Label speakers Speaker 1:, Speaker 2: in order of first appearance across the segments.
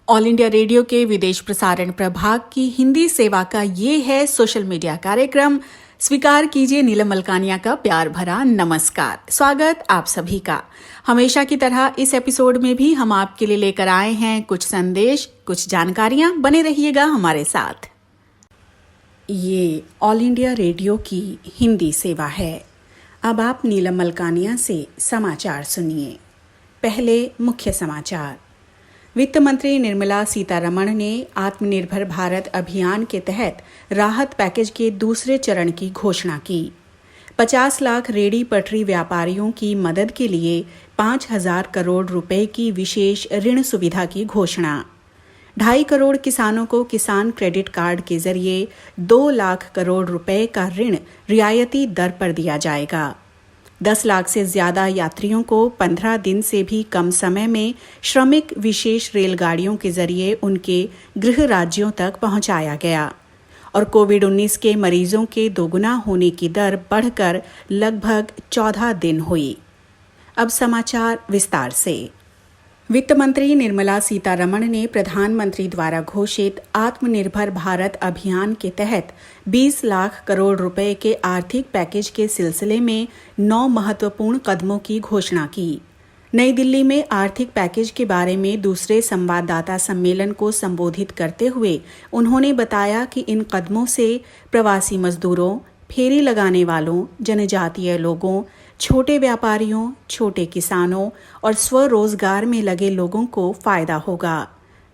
Speaker 1: All India radio के विदेश प्रसारण प्रभाग की हिंदी सेवा का ये है सोशल मीडिया कार्यक्रम। स्वीकार कीजिए नीलम मलकानिया का प्यार भरा नमस्कार। स्वागत आप सभी का। हमेशा की तरह इस एपिसोड में भी हम आपके लिए लेकर आए हैं कुछ संदेश, कुछ जानकारियां। बने रहिएगा हमारे साथ। ये ऑल इंडिया रेडियो की हिंदी सेवा है। अब आप नीलम मलकानिया से समाचार सुनिए। पहले मुख्य समाचार। वित्त मंत्री निर्मला सीतारमण ने आत्मनिर्भर भारत अभियान के तहत राहत पैकेज के दूसरे चरण की घोषणा की। 50 लाख रेहड़ी पटरी व्यापारियों की मदद के लिए 5,000 करोड़ रुपए की विशेष ऋण सुविधा की घोषणा। 2.5 करोड़ किसानों को किसान क्रेडिट कार्ड के जरिए 2 लाख करोड़ रुपए का ऋण रियायती दर पर दिया जाएगा। 10 लाख से ज्यादा यात्रियों को 15 दिन से भी कम समय में श्रमिक विशेष रेलगाड़ियों के जरिए उनके गृह राज्यों तक पहुंचाया गया और कोविड-19 के मरीजों के दोगुना होने की दर बढ़कर लगभग 14 दिन हुई। अब समाचार विस्तार से। वित्त मंत्री निर्मला सीतारमण ने प्रधानमंत्री द्वारा घोषित आत्मनिर्भर भारत अभियान के तहत 20 लाख करोड़ रुपए के आर्थिक पैकेज के सिलसिले में 9 महत्वपूर्ण कदमों की घोषणा की। नई दिल्ली में आर्थिक पैकेज के बारे में दूसरे संवाददाता सम्मेलन को संबोधित करते हुए उन्होंने बताया कि इन कदमों से प्रवासी मजदूरों, फेरी लगाने वालों, जनजातीय लोगों, छोटे व्यापारियों, छोटे किसानों और स्वरोजगार में लगे लोगों को फायदा होगा।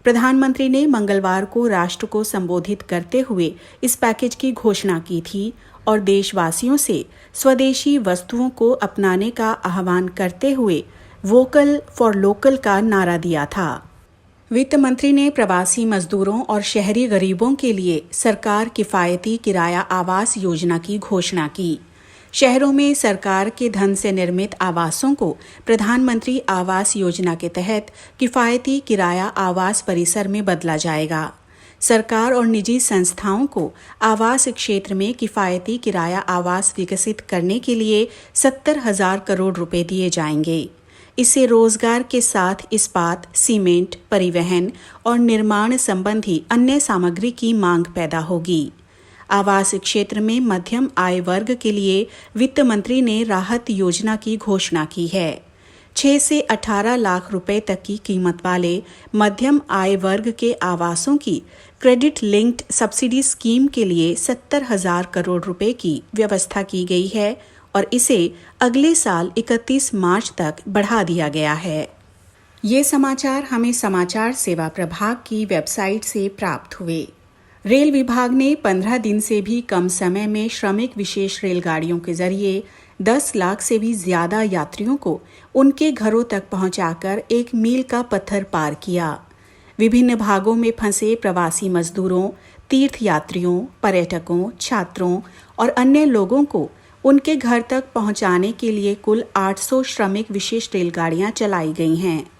Speaker 1: प्रधानमंत्री ने मंगलवार को राष्ट्र को संबोधित करते हुए इस पैकेज की घोषणा की थी और देशवासियों से स्वदेशी वस्तुओं को अपनाने का आह्वान करते हुए वोकल फॉर लोकल का नारा दिया था। वित्त मंत्री ने प्रवासी मजदूरों और शहरी गरीबों के लिए सरकार किफायती किराया आवास योजना की घोषणा की। शहरों में सरकार के धन से निर्मित आवासों को प्रधानमंत्री आवास योजना के तहत किफायती किराया आवास परिसर में बदला जाएगा। सरकार और निजी संस्थाओं को आवास क्षेत्र में किफायती किराया आवास विकसित करने के लिए 70,000 करोड़ रुपए दिए जाएंगे। इससे रोजगार के साथ इस्पात, सीमेंट, परिवहन और निर्माण संबंधी अन्य सामग्री की मांग पैदा होगी। आवास क्षेत्र में मध्यम आय वर्ग के लिए वित्त मंत्री ने राहत योजना की घोषणा की है। 6 से 18 लाख रुपए तक की कीमत वाले मध्यम आय वर्ग के आवासों की क्रेडिट लिंक्ड सब्सिडी स्कीम के लिए 70,000 करोड़ रुपए की व्यवस्था की गई है और इसे अगले साल 31 मार्च तक बढ़ा दिया गया है। ये समाचार हमें समाचार सेवा प्रभाग की वेबसाइट से प्राप्त हुए। रेल विभाग ने 15 दिन से भी कम समय में श्रमिक विशेष रेलगाड़ियों के जरिए 10 लाख से भी ज्यादा यात्रियों को उनके घरों तक पहुंचाकर 1 मील का पत्थर पार किया। विभिन्न भागों में फंसे प्रवासी मजदूरों, तीर्थयात्रियों, पर्यटकों, छात्रों और अन्य लोगों को उनके घर तक पहुंचाने के लिए कुल 800 श्रमिक विशेष रेलगाड़ियां चलाई गई हैं।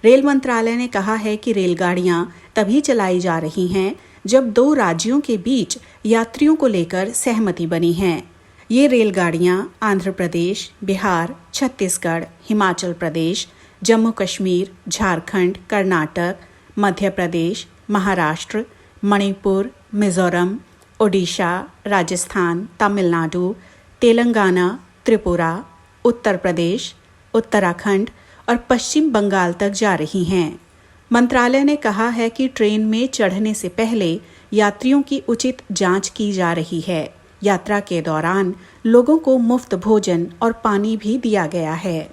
Speaker 1: रेल मंत्रालय ने कहा है कि रेलगाड़ियां तभी चलाई जा रही हैं जब 2 राज्यों के बीच यात्रियों को लेकर सहमति बनी है। ये रेलगाड़ियां आंध्र प्रदेश, बिहार, छत्तीसगढ़, हिमाचल प्रदेश, जम्मू कश्मीर, झारखंड, कर्नाटक, मध्य प्रदेश, महाराष्ट्र, मणिपुर, मिजोरम, ओडिशा, राजस्थान, तमिलनाडु, तेलंगाना, त्रिपुरा, उत्तर प्रदेश, उत्तराखंड और पश्चिम बंगाल तक जा रही हैं। मंत्रालय ने कहा है कि ट्रेन में चढ़ने से पहले यात्रियों की उचित जांच की जा रही है। यात्रा के दौरान लोगों को मुफ्त भोजन और पानी भी दिया गया है।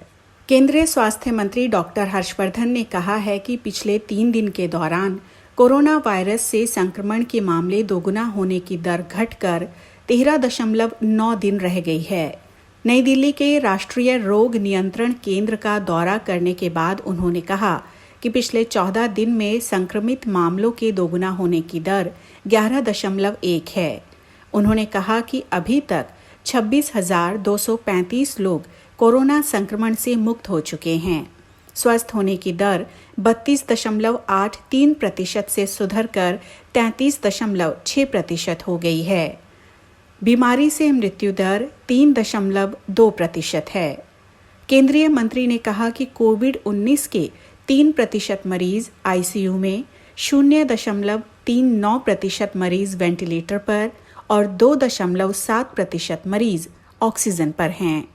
Speaker 1: केंद्रीय स्वास्थ्य मंत्री डॉक्टर हर्षवर्धन ने कहा है कि पिछले 3 दिन के दौरान कोरोना वायरस से संक्रमण के मामले दोगुना होने की दर घटकर 13.9 दिन रह गई है। नई दिल्ली के राष्ट्रीय रोग नियंत्रण केंद्र का दौरा करने के बाद उन्होंने कहा कि पिछले 14 दिन में संक्रमित मामलों के दोगुना होने की दर 11.1 है। उन्होंने कहा कि अभी तक 26,235 लोग कोरोना संक्रमण से मुक्त हो चुके हैं। स्वस्थ होने की दर 32.83% से सुधरकर 33.6% हो गई है। बीमारी से मृत्यु दर 3.2% है। केंद्रीय मंत्री ने कहा कि कोविड-19 के 3% मरीज आईसीयू में, 0.39% मरीज वेंटिलेटर पर और 2.7% मरीज ऑक्सीजन पर हैं।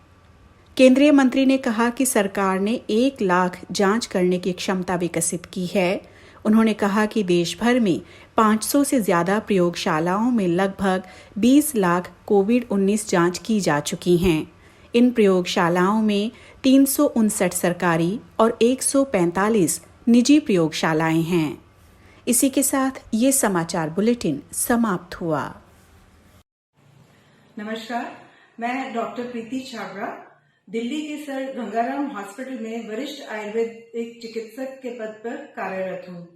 Speaker 1: केंद्रीय मंत्री ने कहा कि सरकार ने 1 लाख जांच करने की क्षमता विकसित की है। उन्होंने कहा कि देश भर में 500 से ज्यादा प्रयोगशालाओं में लगभग 20 लाख कोविड-19 जांच की जा चुकी हैं। इन प्रयोगशालाओं में 359 सरकारी और 145 निजी प्रयोगशालाएं हैं। इसी के साथ ये समाचार बुलेटिन समाप्त हुआ।
Speaker 2: नमस्कार, मैं डॉक्टर प्रीति छाबड़ा दिल्ली के सर गंगाराम हॉस्पिटल में वरिष्ठ आयुर्वेदिक चिकित्सक के पद पर कार्यरत हूँ।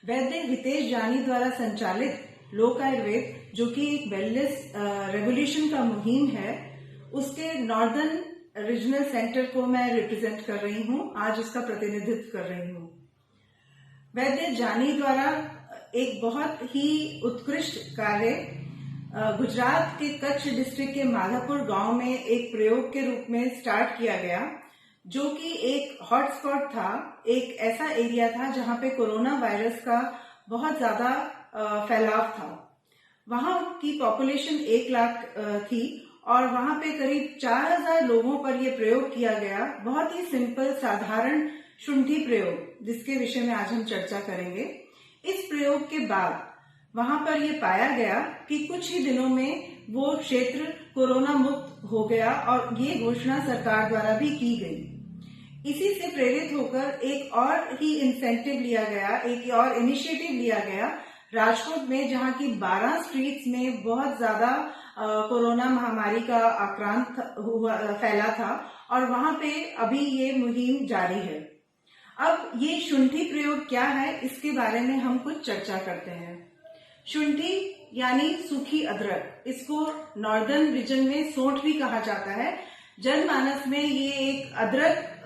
Speaker 2: वैद्य हितेश जानी द्वारा संचालित लोक आयुर्वेद, जो कि एक वेलनेस रेवोल्यूशन का मुहिम है, उसके नॉर्दर्न रीजनल सेंटर को मैं रिप्रेजेंट कर रही हूँ, आज उसका प्रतिनिधित्व कर रही हूँ। वैद्य जानी द्वारा एक बहुत ही उत्कृष्ट कार्य गुजरात के कच्छ डिस्ट्रिक्ट के माधापुर गांव में एक प्रयोग के रूप में स्टार्ट किया गया, जो कि एक हॉटस्पॉट था, एक ऐसा एरिया था जहां पे कोरोना वायरस का बहुत ज्यादा फैलाव था। वहां की पॉपुलेशन 1 लाख थी और वहां पे करीब 4000 लोगों पर यह प्रयोग किया गया। बहुत ही सिंपल साधारण शुंठी प्रयोग, जिसके विषय में आज हम चर्चा करेंगे। इस प्रयोग के बाद वहां पर यह पाया गया कि कुछ ही दिनों में वो क्षेत्र कोरोना मुक्त हो गया और ये घोषणा सरकार द्वारा भी की गई। इसी से प्रेरित होकर एक और ही इंसेंटिव लिया गया, एक और इनिशिएटिव लिया गया राजकोट में, जहां की 12 स्ट्रीट्स में बहुत ज्यादा कोरोना महामारी का आक्रांत फैला था और वहां पे अभी ये मुहिम जारी है। अब ये शुंठी प्रयोग क्या है, इसके बारे में हम कुछ चर्चा करते हैं। शुंठी यानी सूखी अदरक, इसको नॉर्दर्न रीजन में सोंठ भी कहा जाता है। जनमानस में ये एक अदरक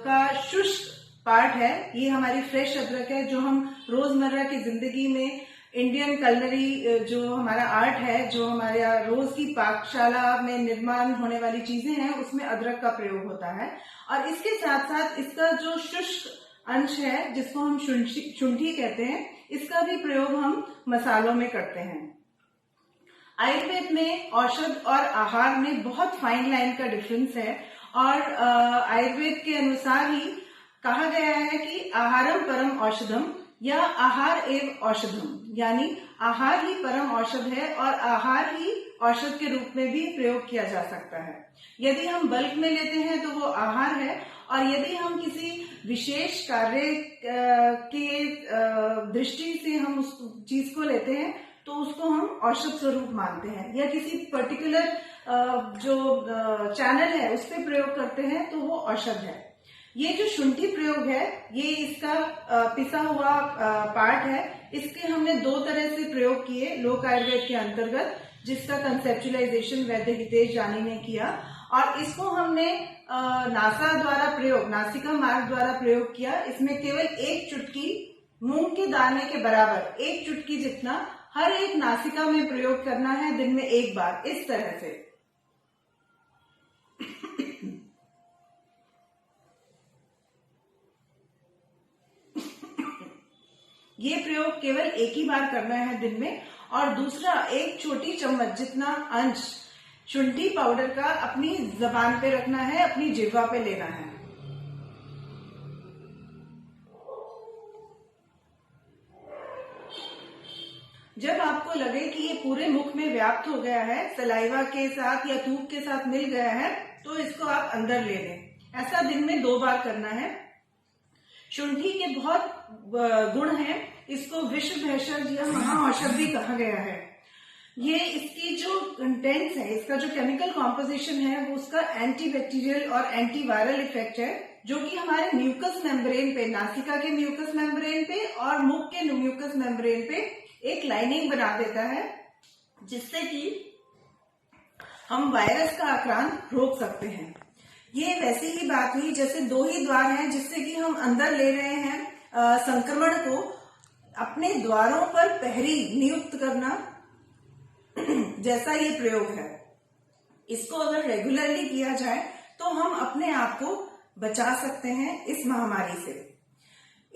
Speaker 2: का शुष्क पार्ट है। ये हमारी फ्रेश अदरक है, जो हम रोजमर्रा की जिंदगी में इंडियन कलनरी जो हमारा आर्ट है, जो हमारे रोज की पाकशाला में निर्माण होने वाली चीजें हैं, उसमें अदरक का प्रयोग होता है। और इसके साथ साथ इसका जो शुष्क अंश है, जिसको हम शुंठी कहते हैं, इसका भी प्रयोग हम मसालों में करते हैं। आयुर्वेद में औषध और आहार में बहुत फाइन लाइन का डिफरेंस है और आयुर्वेद के अनुसार ही कहा गया है कि आहारम परम औषधम या आहार एव औषधम, यानी आहार ही परम औषध है और आहार ही औषध के रूप में भी प्रयोग किया जा सकता है। यदि हम बल्क में लेते हैं तो वो आहार है, और यदि हम किसी विशेष कार्य के दृष्टि से हम उस चीज को लेते हैं तो उसको हम औषध स्वरूप मानते हैं, या किसी पर्टिकुलर जो चैनल है उस पर प्रयोग करते हैं तो वो औषध है। ये जो शुंठी प्रयोग है, ये इसका पिसा हुआ पार्ट है। इसके हमने 2 तरह से प्रयोग किए लोक आयुर्वेद के अंतर्गत, जिसका कंसेप्चुलाइजेशन वैद्य हितेश जानी ने किया, और इसको हमने नासा द्वारा प्रयोग, नासिका मार्ग द्वारा प्रयोग किया। इसमें केवल 1 चुटकी मूंग के दाने के बराबर 1 चुटकी जितना हर एक नासिका में प्रयोग करना है, दिन में 1 बार, इस तरह से। ये प्रयोग केवल 1 ही बार करना है दिन में। और दूसरा, 1 छोटी चम्मच जितना अंश शुंठी पाउडर का अपनी जबान पे रखना है, अपनी जिह्वा पे लेना है। जब आपको लगे कि ये पूरे मुख में व्याप्त हो गया है, सलाइवा के साथ या थूक के साथ मिल गया है, तो इसको आप अंदर ले लें। ऐसा दिन में 2 बार करना है। शुंठी के बहुत गुण हैं। इसको विश्व भेषज या महाऔषध भी कहा गया है। ये इसकी जो कंटेंट्स है, इसका जो केमिकल कॉम्पोजिशन है, वो उसका एंटीबैक्टीरियल और एंटीवायरल इफेक्ट है, जो कि हमारे म्यूकस मेम्ब्रेन पे, नासिका के म्यूकस मेम्ब्रेन पे और मुख के म्यूकस मेम्ब्रेन पे एक लाइनिंग बना देता है, जिससे कि हम वायरस का आक्रांत रोक सकते हैं। ये वैसी ही बात हुई जैसे 2 ही द्वार हैं, जिससे कि हम अंदर ले रहे हैं संक्रमण को। अपने द्वारों पर प्रहरी नियुक्त करना जैसा ये प्रयोग है। इसको अगर रेगुलरली किया जाए तो हम अपने आप को बचा सकते हैं इस महामारी से।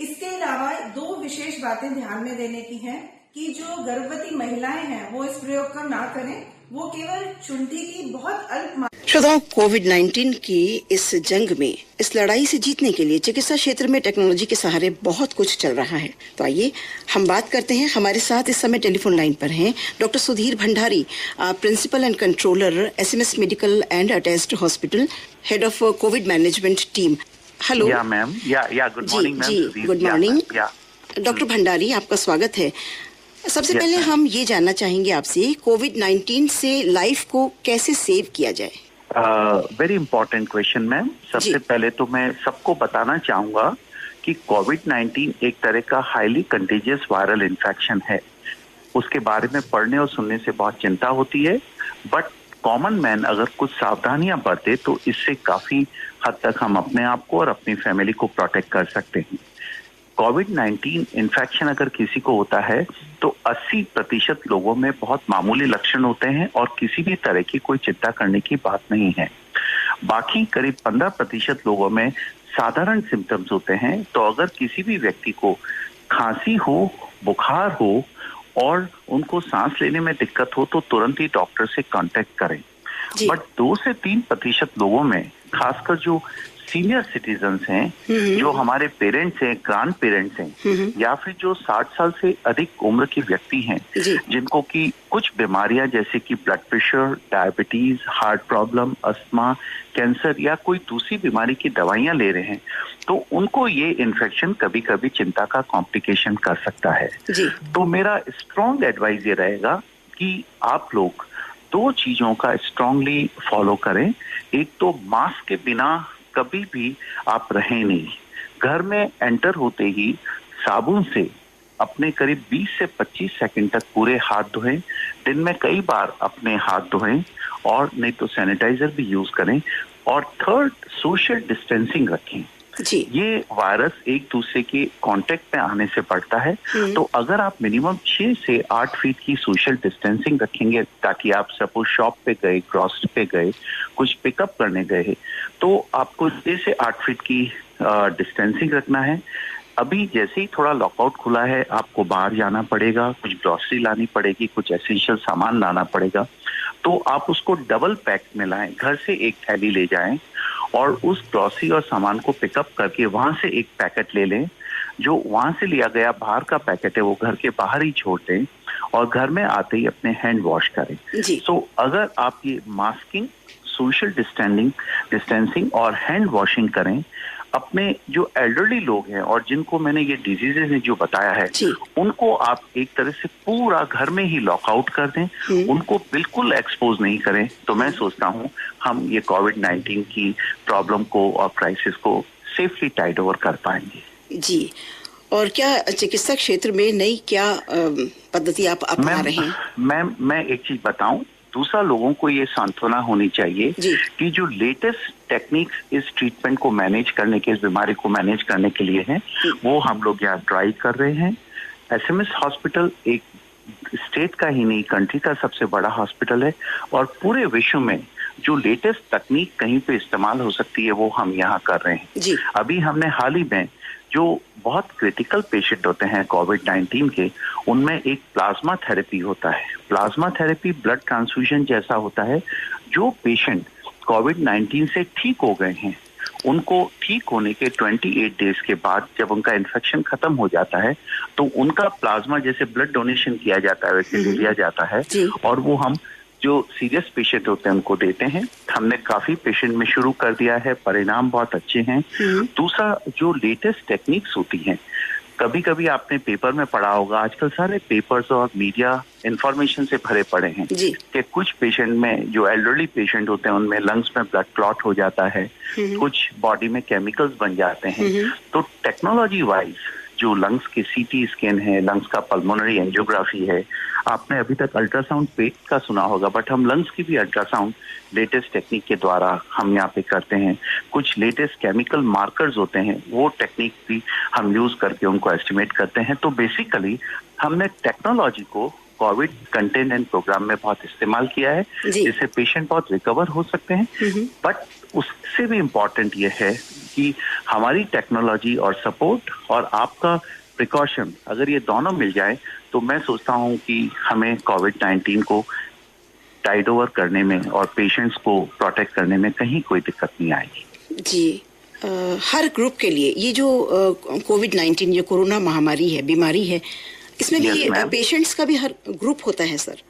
Speaker 2: इसके अलावा दो विशेष बातें ध्यान में देने की हैं कि जो गर्भवती महिलाएं हैं वो इस प्रयोग को ना करें, वो केवल चुंटी की बहुत अल्प
Speaker 3: श्रोताओं, कोविड-19 की इस जंग में, इस लड़ाई से जीतने के लिए चिकित्सा क्षेत्र में टेक्नोलॉजी के सहारे बहुत कुछ चल रहा है। तो आइए हम बात करते हैं। हमारे साथ इस समय टेलीफोन लाइन पर हैं doctor Sudhir Bhandari, principal and controller, SMS medical and attached hospital, head of Covid management team. Hello.
Speaker 4: Yeah ma'am, yeah good morning ma'am.
Speaker 3: जी, गुड मॉर्निंग डॉक्टर भंडारी, आपका स्वागत है। सबसे पहले हम ये जानना चाहेंगे आपसे, कोविड-19 से लाइफ को कैसे सेव किया जाए?
Speaker 4: Very important question ma'am. सबसे पहले तो मैं सबको बताना चाहूंगा कि कोविड-19 एक तरह का हाईली कंटेजियस वायरल इन्फेक्शन है। उसके बारे में पढ़ने और सुनने से बहुत चिंता होती है, बट कॉमन मैन अगर कुछ सावधानियां बरते तो इससे काफी हद तक हम अपने आप को और अपनी फैमिली को प्रोटेक्ट कर सकते हैं। कोविड-19 इन्फेक्शन अगर किसी को होता है तो 80% लोगों में बहुत मामूली लक्षण होते हैं और किसी भी तरह की कोई चिंता करने की बात नहीं है। बाकी करीब 15% लोगों में साधारण सिम्टम्स होते हैं। तो अगर किसी भी व्यक्ति को खांसी हो, बुखार हो और उनको सांस लेने में दिक्कत हो तो तुरंत ही डॉक्टर से कांटेक्ट करें। बट 2 से 3% लोगों में, खासकर जो सीनियर सिटीजन्स हैं, जो हमारे पेरेंट्स हैं, ग्रैंड पेरेंट्स हैं, या फिर जो 60 साल से अधिक उम्र के व्यक्ति हैं, जिनको की कुछ बीमारियां जैसे कि blood pressure, diabetes, heart problem, asthma, cancer या कोई दूसरी बीमारी की दवाइयां ले रहे हैं, तो उनको ये इन्फेक्शन कभी कभी चिंता का कॉम्प्लिकेशन कर सकता है। तो मेरा स्ट्रॉन्ग एडवाइस ये रहेगा कि आप लोग 2 चीजों का स्ट्रांगली फॉलो करें। एक तो मास्क के बिना कभी भी आप रहें नहीं। घर में एंटर होते ही साबुन से अपने करीब 20 से 25 सेकंड तक पूरे हाथ धोएं। दिन में कई बार अपने हाथ धोएं और नहीं तो सैनिटाइजर भी यूज करें। और थर्ड, सोशल डिस्टेंसिंग रखें। ये वायरस एक दूसरे के कांटेक्ट में आने से बढ़ता है। तो अगर आप मिनिमम 6 से 8 फीट की सोशल डिस्टेंसिंग रखेंगे, ताकि आप सपोज शॉप पे गए, ग्रोसरी पे गए, कुछ पिकअप करने गए, तो आपको 6 से 8 फीट की डिस्टेंसिंग रखना है। अभी जैसे ही थोड़ा लॉकआउट खुला है, आपको बाहर जाना पड़ेगा, कुछ ग्रोसरी लानी पड़ेगी, कुछ एसेंशियल सामान लाना पड़ेगा, तो आप उसको डबल पैक में लाएं। घर से एक थैली ले जाएं और उस ग्रोसरी और सामान को पिकअप करके वहां से एक पैकेट ले लें। जो वहां से लिया गया बाहर का पैकेट है वो घर के बाहर ही छोड़ दें और घर में आते ही अपने हैंड वॉश करें। सो अगर आप ये मास्किंग, सोशल डिस्टेंसिंग और हैंड वॉशिंग करें, अपने जो एल्डरली लोग हैं और जिनको मैंने ये डिजीजेस ने जो बताया है, उनको आप एक तरह से पूरा घर में ही लॉकआउट कर दें, उनको बिल्कुल एक्सपोज नहीं करें। तो मैं सोचता हूँ हम ये कोविड-19 की प्रॉब्लम को और क्राइसिस को सेफली टाइड ओवर कर पाएंगे।
Speaker 3: जी, और क्या चिकित्सा क्षेत्र में नई क्या पद्धति आप अपना रहे हैं?
Speaker 4: मैं एक चीज बताऊं, दूसरा लोगों को ये सांत्वना होनी चाहिए कि जो लेटेस्ट टेक्निक्स इस ट्रीटमेंट को मैनेज करने के, इस बीमारी को मैनेज करने के लिए हैं, वो हम लोग यहाँ ट्राई कर रहे हैं। एसएमएस हॉस्पिटल एक स्टेट का ही नहीं, कंट्री का सबसे बड़ा हॉस्पिटल है और पूरे विश्व में जो लेटेस्ट तकनीक कहीं पे इस्तेमाल हो सकती है वो हम यहाँ कर रहे हैं। अभी हमने हाल ही में जो बहुत क्रिटिकल पेशेंट होते हैं कोविड-19 के, उनमें एक प्लाज्मा थेरेपी होता है। प्लाज्मा थेरेपी ब्लड ट्रांसफ्यूजन जैसा होता है। जो पेशेंट कोविड-19 से ठीक हो गए हैं, उनको ठीक होने के 28 डेज के बाद जब उनका इन्फेक्शन खत्म हो जाता है तो उनका प्लाज्मा जैसे ब्लड डोनेशन किया जाता है वैसे लिया जाता है और वो हम जो सीरियस पेशेंट होते हैं उनको देते हैं। हमने काफी पेशेंट में शुरू कर दिया है, परिणाम बहुत अच्छे हैं। दूसरा, जो लेटेस्ट टेक्निक्स होती हैं, कभी कभी आपने पेपर में पढ़ा होगा, आजकल सारे पेपर्स और मीडिया इंफॉर्मेशन से भरे पड़े हैं कि कुछ पेशेंट में, जो एल्डरली पेशेंट होते हैं, उनमें लंग्स में ब्लड क्लॉट हो जाता है, कुछ बॉडी में केमिकल्स बन जाते हैं। तो टेक्नोलॉजी वाइज जो लंग्स की सीटी स्कैन है, लंग्स का पल्मोनरी एंजियोग्राफी है, आपने अभी तक अल्ट्रासाउंड पेट का सुना होगा, बट हम लंग्स की भी अल्ट्रासाउंड लेटेस्ट टेक्निक के द्वारा हम यहाँ पे करते हैं। कुछ लेटेस्ट केमिकल मार्कर्स होते हैं, वो टेक्निक भी हम यूज करके उनको एस्टिमेट करते हैं। तो बेसिकली हमने टेक्नोलॉजी को कोविड कंटेनमेंट प्रोग्राम में बहुत इस्तेमाल किया है, जिससे पेशेंट बहुत रिकवर हो सकते हैं। बट उससे भी इम्पोर्टेंट ये है कि हमारी टेक्नोलॉजी और सपोर्ट और आपका प्रिकॉशन, अगर ये दोनों मिल जाए तो मैं सोचता हूँ कि हमें कोविड-19 को टाइड ओवर करने में और पेशेंट्स को प्रोटेक्ट करने में कहीं कोई दिक्कत नहीं आएगी।
Speaker 3: जी, हर ग्रुप के लिए ये जो कोविड-19 जो कोरोना महामारी है, बीमारी है, इसमें भी पेशेंट्स का भी हर ग्रुप होता है सर?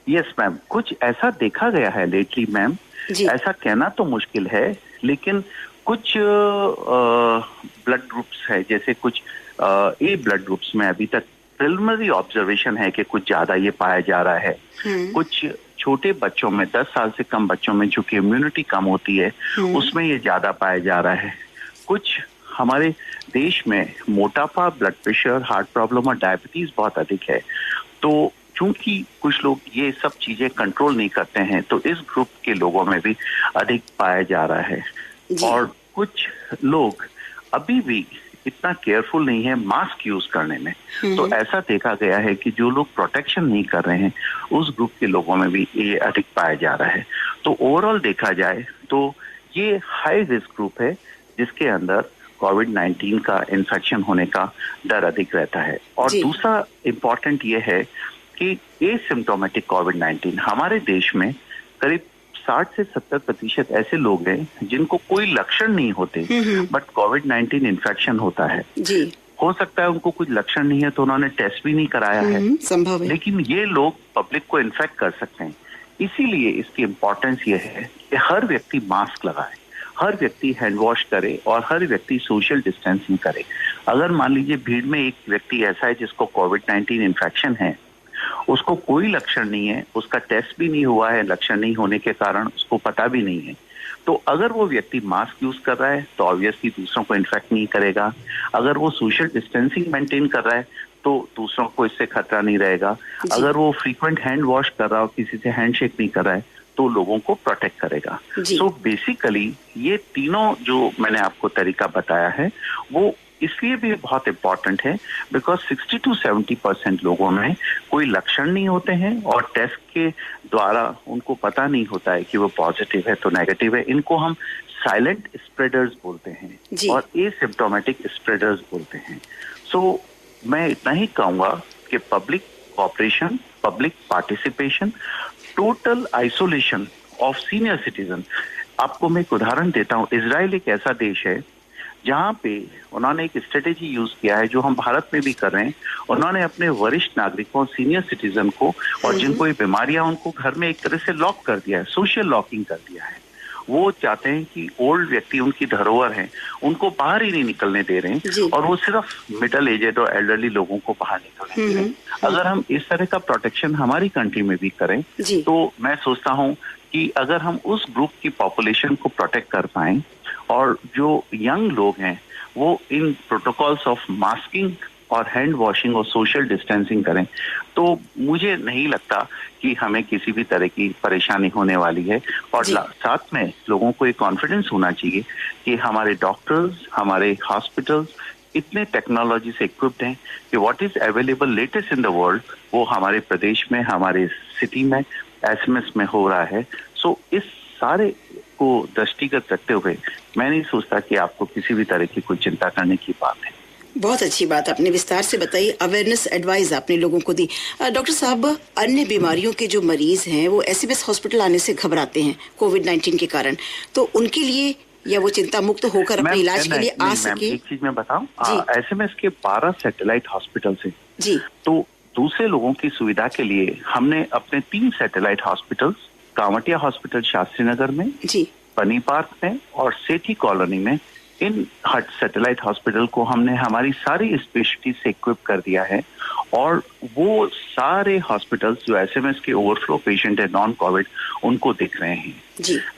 Speaker 4: यस मैम, कुछ ऐसा देखा गया है लेटली मैम, ऐसा कहना तो मुश्किल है, लेकिन कुछ ब्लड ग्रुप्स है, जैसे कुछ ए ब्लड ग्रुप्स में अभी तक प्रिलिमिनरी ऑब्जर्वेशन है कि कुछ ज्यादा ये पाया जा रहा है। कुछ छोटे बच्चों में, 10 साल से कम बच्चों में चूंकि इम्यूनिटी कम होती है, उसमें ये ज्यादा पाया जा रहा है। कुछ हमारे देश में मोटापा, ब्लड प्रेशर, हार्ट प्रॉब्लम और डायबिटीज बहुत अधिक है, तो चूंकि कुछ लोग ये सब चीजें कंट्रोल नहीं करते हैं, तो इस ग्रुप के लोगों में भी अधिक पाया जा रहा है। और कुछ लोग अभी भी इतना केयरफुल नहीं है मास्क यूज करने में, तो ऐसा देखा गया है कि जो लोग प्रोटेक्शन नहीं कर रहे हैं, उस ग्रुप के लोगों में भी ये अधिक पाया जा रहा है। तो ओवरऑल देखा जाए तो ये हाई रिस्क ग्रुप है, जिसके अंदर कोविड-19 का इन्फेक्शन होने का डर अधिक रहता है। और दूसरा इम्पोर्टेंट ये है कि एसिम्प्टोमेटिक कोविड-19 हमारे देश में करीब 60 से 70% ऐसे लोग हैं जिनको कोई लक्षण नहीं होते, बट कोविड-19 इन्फेक्शन होता है। हो सकता है उनको कुछ लक्षण नहीं है तो उन्होंने टेस्ट भी नहीं कराया है,
Speaker 3: संभव है,
Speaker 4: लेकिन ये लोग पब्लिक को इन्फेक्ट कर सकते हैं। इसीलिए इसकी इम्पोर्टेंस ये है कि हर व्यक्ति मास्क लगाए, हर व्यक्ति हैंड वॉश करे और हर व्यक्ति सोशल डिस्टेंसिंग करे। अगर मान लीजिए भीड़ में एक व्यक्ति ऐसा है जिसको कोविड-19 इन्फेक्शन है, उसको कोई लक्षण नहीं है, उसका टेस्ट भी नहीं हुआ है, लक्षण नहीं होने के कारण उसको पता भी नहीं है, तो अगर वो व्यक्ति मास्क यूज कर रहा है तो ऑब्वियसली दूसरों को इन्फेक्ट नहीं करेगा। अगर वो सोशल डिस्टेंसिंग मेंटेन कर रहा है तो दूसरों को इससे खतरा नहीं रहेगा। अगर वो फ्रीक्वेंट हैंड वॉश कर रहा हो, किसी से हैंडशेक नहीं कर रहा है, तो लोगों को प्रोटेक्ट करेगा। सो बेसिकली ये तीनों जो मैंने आपको तरीका बताया है वो इसलिए भी बहुत इम्पोर्टेंट है बिकॉज 60 to 70% लोगों में कोई लक्षण नहीं होते हैं और टेस्ट के द्वारा उनको पता नहीं होता है कि वो पॉजिटिव है तो नेगेटिव है। इनको हम साइलेंट स्प्रेडर्स बोलते हैं और एसिम्प्टोमेटिक स्प्रेडर्स बोलते हैं। सो मैं इतना ही कहूंगा कि public cooperation, public participation, total isolation of senior citizen. आपको मैं एक उदाहरण देता हूँ। इजराइल एक ऐसा देश है जहां पे उन्होंने एक स्ट्रेटेजी यूज किया है जो हम भारत में भी कर रहे हैं। उन्होंने अपने वरिष्ठ नागरिकों, सीनियर सिटीजन को और जिनको ये बीमारियां, उनको घर में एक तरह से लॉक कर दिया है, सोशल लॉकिंग कर दिया है। वो चाहते हैं कि ओल्ड व्यक्ति, उनकी धरोहर हैं, उनको बाहर ही नहीं निकलने दे रहे हैं और वो सिर्फ मिडिल एजेड और एल्डरली लोगों को बाहर निकलने दे रहे हैं। अगर हम इस तरह का प्रोटेक्शन हमारी कंट्री में भी करें तो मैं सोचता हूँ कि अगर हम उस ग्रुप की पॉपुलेशन को प्रोटेक्ट कर पाएं और जो यंग लोग हैं वो इन प्रोटोकॉल्स ऑफ मास्किंग और हैंड वॉशिंग और सोशल डिस्टेंसिंग करें, तो मुझे नहीं लगता कि हमें किसी भी तरह की परेशानी होने वाली है। और साथ में लोगों को एक कॉन्फिडेंस होना चाहिए कि हमारे डॉक्टर्स, हमारे हॉस्पिटल्स इतने टेक्नोलॉजी से इक्विप्ड हैं कि what is available latest in the world वो हमारे प्रदेश में, हमारे सिटी में, एसएमएस में हो रहा है। सो इस सारे को दृष्टिगत रखते हुए मैं नहीं सोचता कि आपको किसी भी तरह की कोई चिंता करने की बात है।
Speaker 3: बहुत अच्छी बात आपने विस्तार से बताई, अवेयरनेस एडवाइस आपने लोगों को दी। डॉक्टर साहब, अन्य बीमारियों के जो मरीज हैं वो एसएमएस हॉस्पिटल आने से घबराते हैं कोविड-19 के कारण, तो उनके लिए या वो चिंता मुक्त होकर अपने इलाज के लिए आ सके?
Speaker 4: एक चीज मैं बताऊं, एसएमएस के 12 सैटेलाइट हॉस्पिटल से तो दूसरे लोगों की सुविधा के लिए हमने अपने 3 satellite hospitals, Kanwatia hospital Shastri Nagar में, पनी पार्क में और सेठी कॉलोनी में, इन सैटेलाइट हॉस्पिटल को हमने हमारी सारी स्पेशलिटी से इक्विप कर दिया है। और वो सारे हॉस्पिटल्स जो एसएमएस के ओवरफ्लो पेशेंट है नॉन कोविड, उनको दिख रहे हैं,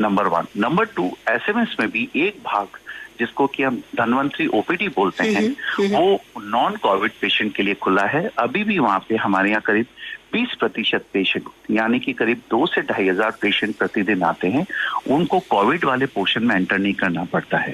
Speaker 4: नंबर 1। नंबर 2, एसएमएस में भी एक भाग जिसको कि हम धन्वंतरी ओपीडी बोलते हैं, वो नॉन कोविड पेशेंट के लिए खुला है। अभी भी वहां पे हमारे यहाँ करीब 20% पेशेंट, यानी कि करीब 2 से 2,500 पेशेंट प्रतिदिन आते हैं, उनको कोविड वाले पोर्शन में एंटर नहीं करना पड़ता है।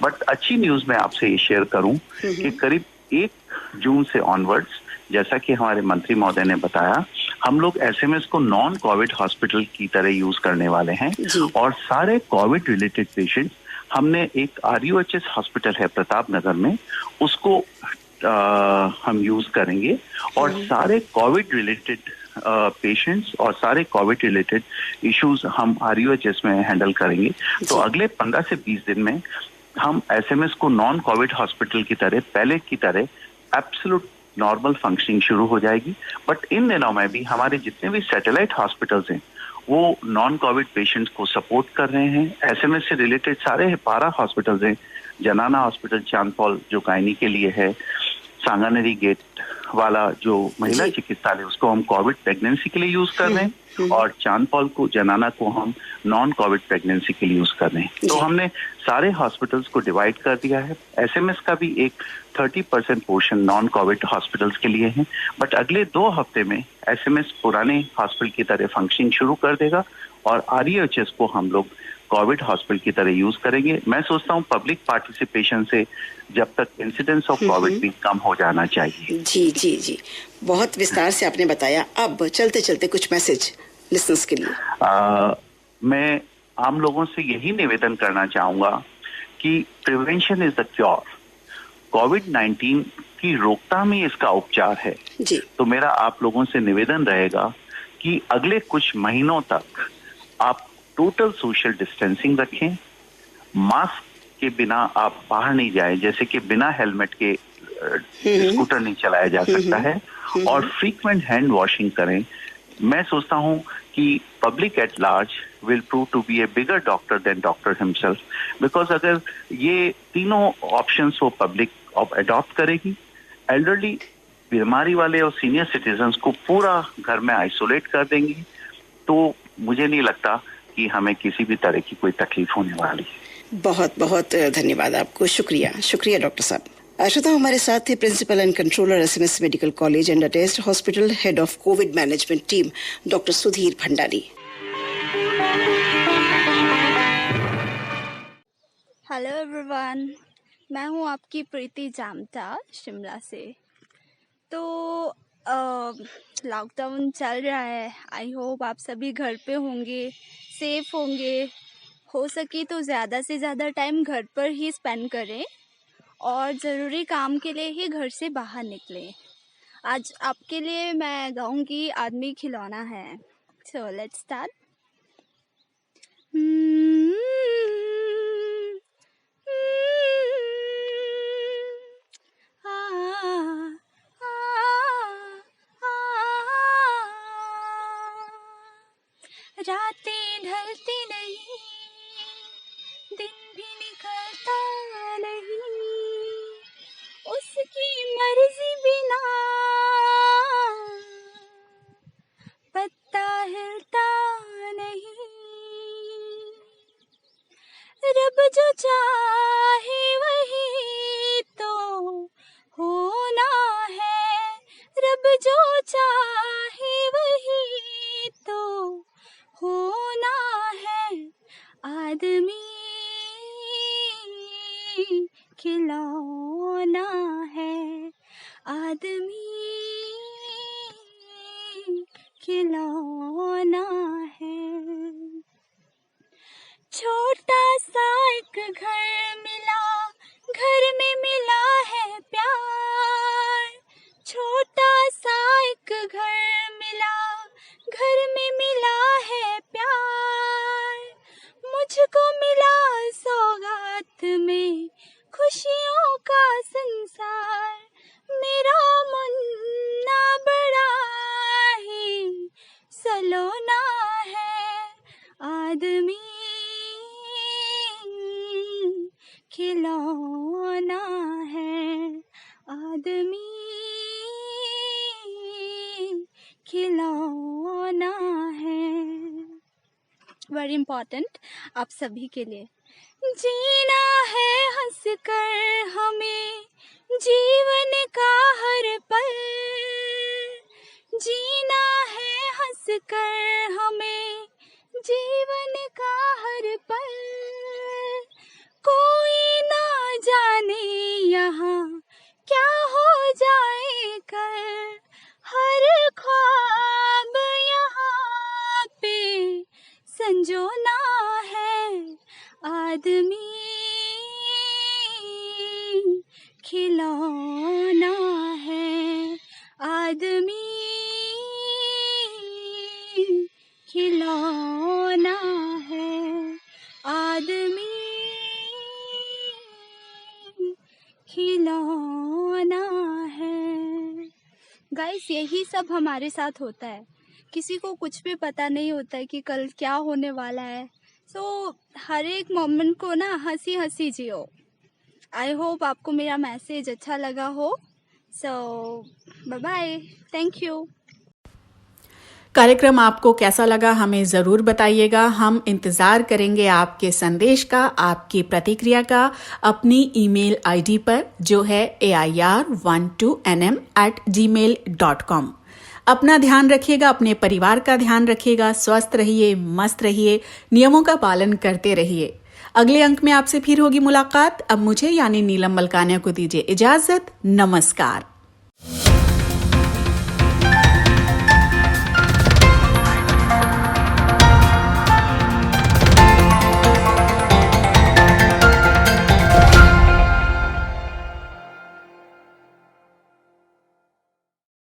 Speaker 4: बट अच्छी न्यूज मैं आपसे ये शेयर करूं कि करीब 1 जून से ऑनवर्ड्स जैसा कि हमारे मंत्री महोदय ने बताया, हम लोग एसएमएस को नॉन कोविड हॉस्पिटल की तरह यूज करने वाले हैं और सारे कोविड रिलेटेड पेशेंट हमने एक आरयूएचएस हॉस्पिटल है प्रताप नगर में, उसको हम यूज करेंगे और सारे कोविड रिलेटेड पेशेंट्स और सारे कोविड रिलेटेड इश्यूज हम आरयूएचएस में हैंडल करेंगे। तो अगले 15 से 20 दिन में हम एसएमएस को नॉन कोविड हॉस्पिटल की तरह पहले की तरह एब्सोल्यूट नॉर्मल फंक्शनिंग शुरू हो जाएगी। बट इन दिनों में भी हमारे जितने भी सैटेलाइट हॉस्पिटल्स हैं वो नॉन कोविड पेशेंट्स को सपोर्ट कर रहे हैं। एसएमएस से रिलेटेड सारे 12 हॉस्पिटल्स हैं, जनाना हॉस्पिटल चांदपॉल जो गायनी के लिए है, सांगानेरी गेट वाला जो महिला चिकित्सालय उसको हम कोविड प्रेगनेंसी के लिए यूज कर रहे हैं और चांदपॉल को, जनाना को हम नॉन कोविड प्रेगनेंसी के लिए यूज कर रहे हैं। तो हमने सारे हॉस्पिटल्स को डिवाइड कर दिया है। एसएमएस का भी एक 30% पोर्शन नॉन कोविड हॉस्पिटल्स के लिए है। बट अगले 2 हफ्ते में एसएमएस पुराने हॉस्पिटल की तरह फंक्शनिंग शुरू कर देगा और आरईएचएस को हम लोग कोविड हॉस्पिटल की तरह यूज करेंगे। मैं सोचता हूँ पब्लिक पार्टिसिपेशन से जब तक इंसिडेंस ऑफ कोविड भी कम हो जाना चाहिए।
Speaker 3: जी जी जी, बहुत विस्तार से आपने बताया। अब चलते चलते कुछ मैसेज लिसनर्स के लिए।
Speaker 4: मैं आम लोगों से यही निवेदन करना चाहूंगा कि प्रिवेंशन इज द क्योर। कोविड-19 की रोकथाम ही इसका उपचार है
Speaker 3: जी।
Speaker 4: तो मेरा आप लोगों से निवेदन रहेगा कि अगले कुछ महीनों तक आप टोटल सोशल डिस्टेंसिंग रखें, मास्क के बिना आप बाहर नहीं जाए, जैसे कि बिना हेलमेट के स्कूटर नहीं चलाया जा सकता है, और फ्रीक्वेंट हैंड वॉशिंग करें। मैं सोचता हूं कि public at large will prove to be a bigger doctor than doctor himself, because अगर ये तीनों ऑप्शंस वो पब्लिक अडॉप्ट करेगी, एल्डरली, बीमारी वाले और सीनियर सिटीजन्स को पूरा घर में आइसोलेट कर देंगी, तो मुझे नहीं लगता कि हमें किसी भी तरह की कोई तकलीफ होने वाली है।
Speaker 3: बहुत बहुत धन्यवाद आपको, शुक्रिया शुक्रिया डॉक्टर साहब। श्रोता, हमारे साथ थे principal and controller SMS medical college and attached hospital, head of Covid management team, doctor Sudhir Bhandari.
Speaker 5: Hello everyone, मैं हूँ आपकी प्रीति जामता शिमला से। तो लॉकडाउन चल रहा है, आई होप आप सभी घर पे होंगे, सेफ होंगे। हो सके तो ज़्यादा से ज़्यादा टाइम घर पर ही स्पेंड करें और ज़रूरी काम के लिए ही घर से बाहर निकलें। आज आपके लिए मैं गाऊंगी आदमी खिलौना है। So let's start. रातें ढलती नहीं, दिन भी निकलता नहीं, उसकी मर्जी बिना पत्ता हिलता नहीं। रब जो चाहे वही तो होना है, रब जो चाहे वही तो होना है। आदमी खिलौना है, आदमी खिलौना है। छोटा सा एक घर मिला, घर में मिला है प्यार। छोटा सा एक घर मिला, घर में मिला है प्यार। मुझको मिला सौगात में खुशियों का संसार। मेरा मुन्ना बड़ा ही सलोना है, आदमी खिलौना है, आदमी खिलौना है। वेरी इम्पोर्टेंट आप सभी के लिए। जीना है हंसकर हमें जीवन का हर पल, जीना है हंसकर हमें जीवन का हर पल। कोई ना जाने यहाँ क्या हो जाए कल, खिलौना है, आदमी खिलौना है, आदमी खिलौना है। गाइस, यही सब हमारे साथ होता है। किसी को कुछ भी पता नहीं होता है कि कल क्या होने वाला है। सो हर एक मोमेंट को ना हंसी हंसी जियो। आई होप आपको मेरा मैसेज अच्छा लगा हो। सो बाय बाय, थैंक यू।
Speaker 1: कार्यक्रम आपको कैसा लगा हमें ज़रूर बताइएगा। हम इंतज़ार करेंगे आपके संदेश का, आपकी प्रतिक्रिया का अपनी ईमेल आईडी पर जो है air12nm@gmail.com। अपना ध्यान रखिएगा, अपने परिवार का ध्यान रखिएगा, स्वस्थ रहिए, मस्त रहिए, नियमों का पालन करते रहिए। अगले अंक में आपसे फिर होगी मुलाकात। अब मुझे यानी नीलम मलकानिया को दीजिए इजाज़त। नमस्कार।